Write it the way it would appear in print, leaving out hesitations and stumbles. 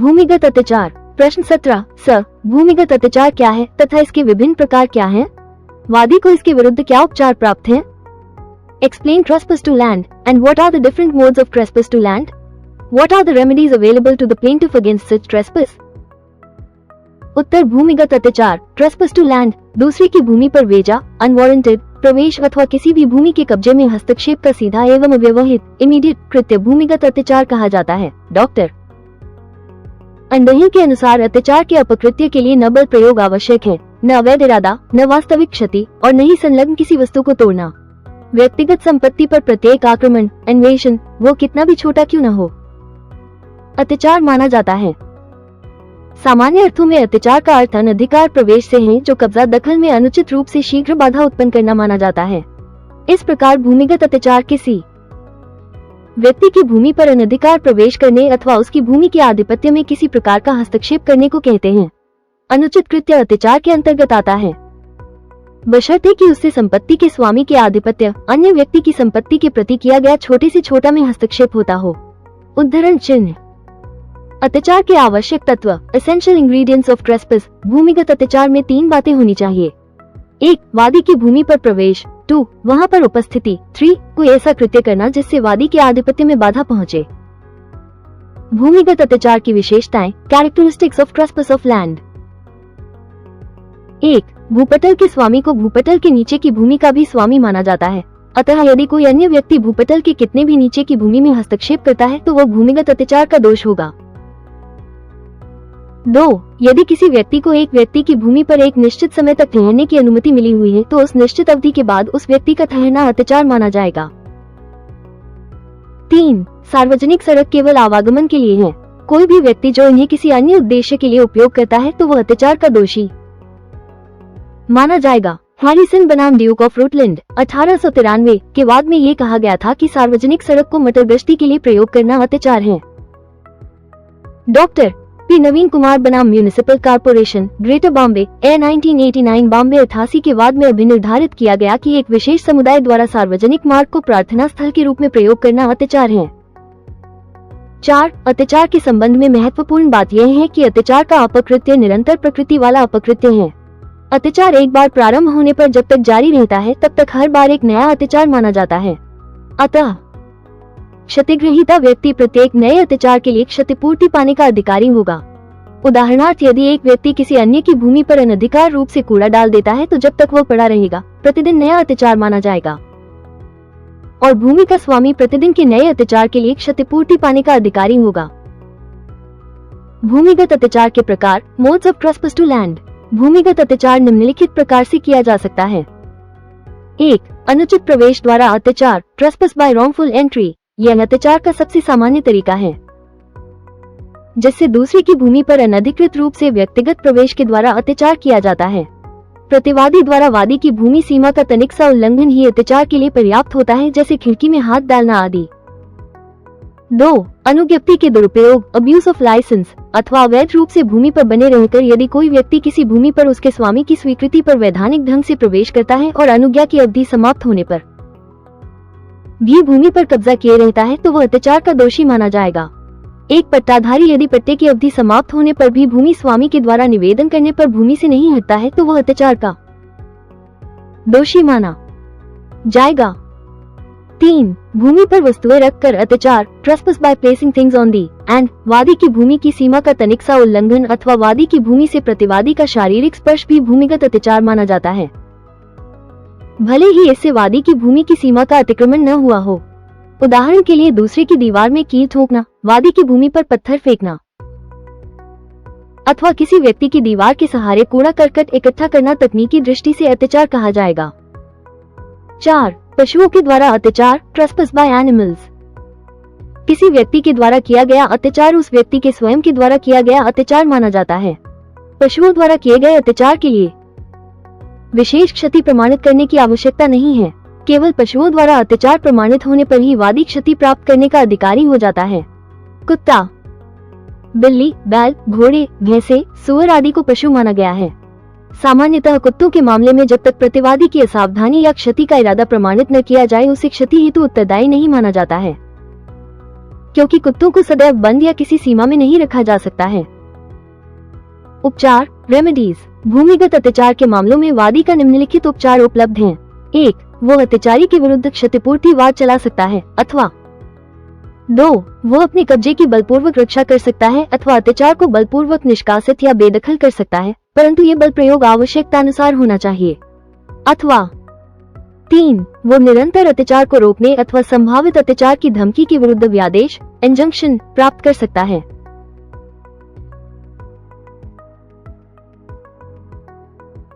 भूमिगत अत्याचार। प्रश्न 17 सर, भूमिगत अत्याचार क्या है तथा इसके विभिन्न प्रकार क्या हैं? वादी को इसके विरुद्ध क्या उपचार प्राप्त हैं? Explain trespass to land and what are the different modes of trespass to land? What are the remedies available to the plaintiff against such trespass? उत्तर भूमिगत अत्याचार ट्रेस्पस टू लैंड दूसरे की भूमि पर वेजा अनवारंटेड प्रवेश अथवा किसी भी भूमि के कब्जे में हस्तक्षेप का सीधा एवं अव्यवहित इमीडिएट कृत्य भूमिगत अत्याचार कहा जाता है। डॉक्टर अंडही के अनुसार अत्याचार के अपकृत्य के लिए न बल प्रयोग आवश्यक है, न अवैध इरादा, न वास्तविक क्षति और न ही संलग्न किसी वस्तु को तोड़ना। व्यक्तिगत संपत्ति पर प्रत्येक आक्रमण अन्वेषण वो कितना भी छोटा क्यों न हो अत्याचार माना जाता है। सामान्य अर्थों में अत्याचार का अर्थ अनधिकार प्रवेश से है जो कब्जा दखल में अनुचित रूप से शीघ्र बाधा उत्पन्न करना माना जाता है। इस प्रकार भूमिगत अत्याचार किसी व्यक्ति की भूमि पर अनधिकार प्रवेश करने अथवा उसकी भूमि के आधिपत्य में किसी प्रकार का हस्तक्षेप करने को कहते हैं। अनुचित कृत्य अत्याचार के अंतर्गत आता है बशर्ते कि उससे संपत्ति के स्वामी के आधिपत्य अन्य व्यक्ति की संपत्ति के प्रति किया गया छोटे से छोटा में हस्तक्षेप होता हो। उद्धरण चिन्ह अत्याचार के आवश्यक तत्व एसेंशियल इंग्रेडिएंट्स ऑफ ट्रेस्पेस। भूमिगत अत्याचार में 3 बातें होनी चाहिए। 1. वादी की भूमि पर प्रवेश। 2. वहां पर उपस्थिति। 3. कोई ऐसा कृत्य करना जिससे वादी के आधिपत्य में बाधा पहुंचे। भूमिगत अत्याचार की विशेषताएं कैरेक्टरिस्टिक्स ऑफ ट्रेस्पेस ऑफ लैंड। 1. भूपटल के स्वामी को भूपटल के नीचे की भूमि का भी स्वामी माना जाता है, अतः यदि कोई अन्य व्यक्ति भूपटल के कितने भी नीचे की भूमि में हस्तक्षेप करता है तो वह भूमिगत अत्याचार का दोष होगा। 2. यदि किसी व्यक्ति को एक व्यक्ति की भूमि पर एक निश्चित समय तक ठहरने की अनुमति मिली हुई है तो उस निश्चित अवधि के बाद उस व्यक्ति का ठहरना अत्याचार माना जाएगा। 3. सार्वजनिक सड़क केवल आवागमन के लिए है। कोई भी व्यक्ति जो इन्हें किसी अन्य उद्देश्य के लिए उपयोग करता है तो वह अत्याचार का दोषी माना जाएगा। हैरिसन बनाम ड्यूक ऑफ रूटलैंड 1893 के बाद में ये कहा गया था कि सार्वजनिक सड़क को मोटरगश्ती के लिए प्रयोग करना अत्याचार है। डॉक्टर पी नवीन कुमार बनाम म्यूनिसिपल कॉर्पोरेशन ग्रेटर बॉम्बे ए 1989 बॉम्बे 88 के बाद में अभिनिर्धारित किया गया कि एक विशेष समुदाय द्वारा सार्वजनिक मार्ग को प्रार्थना स्थल के रूप में प्रयोग करना अत्याचार है। 4. अत्याचार के संबंध में महत्वपूर्ण बात यह है कि अत्याचार का अपकृत्य निरंतर प्रकृति वाला अपकृत्य है। अत्याचार एक बार प्रारंभ होने पर जब तक जारी रहता है तब तक हर बार एक नया अत्याचार माना जाता है। अतः क्षतिग्रहीता व्यक्ति प्रत्येक नए अत्याचार के लिए क्षतिपूर्ति पाने का अधिकारी होगा। उदाहरणार्थ यदि एक व्यक्ति किसी अन्य की भूमि पर अनधिकार रूप से कूड़ा डाल देता है तो जब तक वह पड़ा रहेगा प्रतिदिन नया अत्याचार माना जाएगा और भूमि का स्वामी प्रतिदिन के नए अत्याचार के लिए क्षतिपूर्ति पाने का अधिकारी होगा। भूमिगत अत्याचार के प्रकार मोड्स ऑफ ट्रेस्पेस टू लैंड। भूमिगत अत्याचार निम्नलिखित प्रकार से किया जा सकता है। 1. अनुचित प्रवेश द्वारा अत्याचार ट्रेस्पेस बाय रॉन्गफुल एंट्री। यह अत्याचार का सबसे सामान्य तरीका है जिससे दूसरे की भूमि पर अनधिकृत रूप से व्यक्तिगत प्रवेश के द्वारा अत्याचार किया जाता है। प्रतिवादी द्वारा वादी की भूमि सीमा का तनिक सा उल्लंघन ही अत्याचार के लिए पर्याप्त होता है, जैसे खिड़की में हाथ डालना आदि। 2. अनुज्ञप्ति के दुरुपयोग अब्यूज ऑफ लाइसेंस अथवा अवैध रूप से भूमि पर बने रहकर यदि कोई व्यक्ति किसी भूमि पर उसके स्वामी की स्वीकृति पर वैधानिक ढंग से प्रवेश करता है और अनुज्ञा की अवधि समाप्त होने पर भी भूमि पर कब्जा किए रहता है तो वह अत्याचार का दोषी माना जाएगा। एक पट्टाधारी यदि पट्टे की अवधि समाप्त होने पर भी भूमि स्वामी के द्वारा निवेदन करने पर भूमि से नहीं हटता है तो वह अत्याचार का दोषी माना जाएगा। 3. भूमि पर वस्तुएं रखकर अत्याचार trespass by placing things on the end. वादी की भूमि की सीमा का तनिक सा उल्लंघन अथवा वादी की भूमि से प्रतिवादी का शारीरिक स्पर्श भी भूमिगत अत्याचार माना जाता है, भले ही इससे वादी की भूमि की सीमा का अतिक्रमण न हुआ हो। उदाहरण के लिए दूसरे की दीवार में कील ठोकना, वादी की भूमि पर पत्थर फेंकना अथवा किसी व्यक्ति की दीवार के सहारे कूड़ा करकट इकट्ठा करना तकनीकी दृष्टि से अत्याचार कहा जाएगा। 4. पशुओं के द्वारा अत्याचार ट्रेस्पेस बाय एनिमल्स। किसी व्यक्ति के द्वारा किया गया अत्याचार उस व्यक्ति के स्वयं के द्वारा किया गया अत्याचार माना जाता है। पशुओं द्वारा किए गए अत्याचार के लिए विशेष क्षति प्रमाणित करने की आवश्यकता नहीं है, केवल पशुओं द्वारा अत्याचार प्रमाणित होने पर ही वादी क्षति प्राप्त करने का अधिकारी हो जाता है। कुत्ता, बिल्ली, बैल, घोड़े, भैंसे, सूअर आदि को पशु माना गया है। सामान्यतः कुत्तों के मामले में जब तक प्रतिवादी की असावधानी या क्षति का इरादा प्रमाणित न किया जाए उसे क्षति हेतु उत्तरदायी नहीं माना जाता है। क्योंकि कुत्तों को सदैव बंद या किसी सीमा में नहीं रखा जा सकता है। उपचार रेमेडीज। भूमिगत अत्याचार के मामलों में वादी का निम्नलिखित उपचार उपलब्ध हैं। 1. वो अत्याचारी के विरुद्ध क्षतिपूर्ति वाद चला सकता है, अथवा 2. वो अपने कब्जे की बलपूर्वक रक्षा कर सकता है अथवा अत्याचार को बलपूर्वक निष्कासित या बेदखल कर सकता है, परंतु ये बल प्रयोग आवश्यकतानुसार होना चाहिए। अथवा 3. वो निरंतर अत्याचार को रोकने अथवा संभावित अत्याचार की धमकी के विरुद्ध व्यादेश इंजंक्शन प्राप्त कर सकता है।